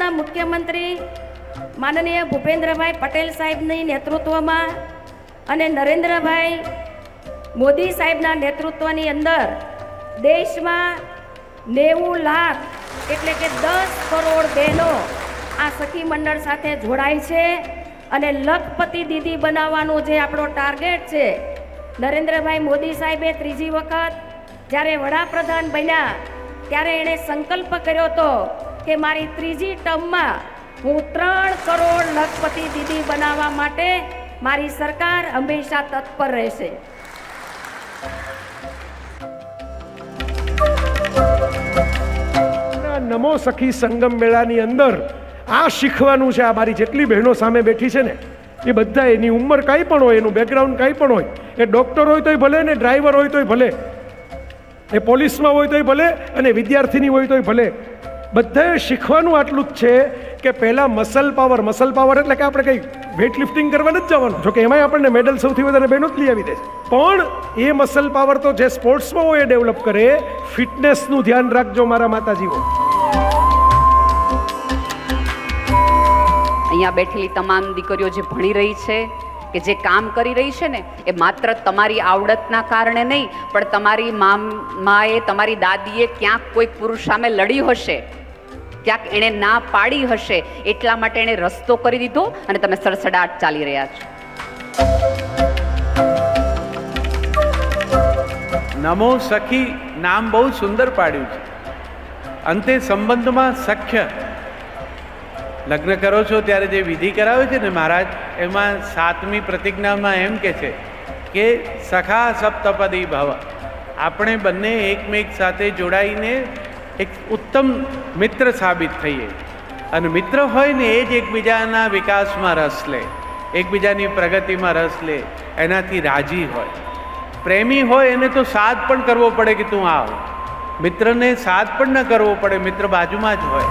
ગુજરાતના મુખ્યમંત્રી માનનીય ભૂપેન્દ્રભાઈ પટેલ સાહેબની નેતૃત્વમાં અને નરેન્દ્રભાઈ મોદી સાહેબના નેતૃત્વની અંદર દેશમાં 90 લાખ એટલે કે 10 કરોડ બહેનો આ સખી મંડળ સાથે જોડાય છે અને લખપતિ દીદી બનાવવાનું જે આપણો ટાર્ગેટ છે, નરેન્દ્રભાઈ મોદી સાહેબે ત્રીજી વખત જ્યારે વડાપ્રધાન બન્યા ત્યારે એણે સંકલ્પ કર્યો હતો કે મારી ત્રીજી ટર્મમાં હું 3 કરોડ લખપતિ દીદી બનાવવા માટે મારી સરકાર હંમેશા તત્પર રહેશે. નમો સખી સંગમ મેળાની અંદર આ શીખવાનું છે. આ મારી જેટલી બહેનો સામે બેઠી છે ને, એ બધા એની ઉંમર કાંઈ પણ હોય, એનું બેકગ્રાઉન્ડ કાંઈ પણ હોય, એ ડૉક્ટર હોય તોય ભલે ને ડ્રાઈવર હોય તોય ભલે, એ પોલીસમાં હોય તોય ભલે અને વિદ્યાર્થીની હોય તોય ભલે, બધાએ શીખવાનું આટલું જ છે કે પહેલાં મસલ પાવર એટલે કે આપણે કંઈ વેઇટ લિફ્ટિંગ કરવા નથી જવાનું, જોકે એમાંય આપણને મેડલ સૌથી વધારે બહેનો જ લઈ આવી દે છે, પણ એ મસલ પાવર તો જે સ્પોર્ટ્સમાં હોય એ ડેવલપ કરે. ફિટનેસનું ધ્યાન રાખજો મારા માતાજીઓ. અહીંયા બેઠેલી તમામ દીકરીઓ જે ભણી રહી છે કે જે કામ કરી રહી છે ને, એ માત્ર તમારી આવડતના કારણે નહીં, પણ તમારી માએ તમારી દાદીએ ક્યાંક કોઈક પુરુષ સામે લડી હશે, ક્યાંક એણે ના પાડી હશે, એટલા માટે એણે રસ્તો કરી દીધો અને તમે સડસડાટ ચાલી રહ્યા છો. નમો સખી નામ બહુ સુંદર પાડ્યું છે. અંતે સંબંધમાં સખ્ય લગ્ન કરો છો ત્યારે જે વિધિ કરાવે છે ને મહારાજ, એમાં 7મી પ્રતિજ્ઞામાં એમ કે છે કે સખા સપ્તપદી ભવ. આપણે બંને એકમેક સાથે જોડાઈને એક ઉત્તમ મિત્ર સાબિત થઈએ, અને મિત્ર હોય ને એ જ એકબીજાના વિકાસમાં રસ લે, એકબીજાની પ્રગતિમાં રસ લે, એનાથી રાજી હોય. પ્રેમી હોય એને તો સાથ પણ કરવો પડે કે તું આવ, મિત્રને સાથ પણ ન કરવો પડે, મિત્ર બાજુમાં જ હોય.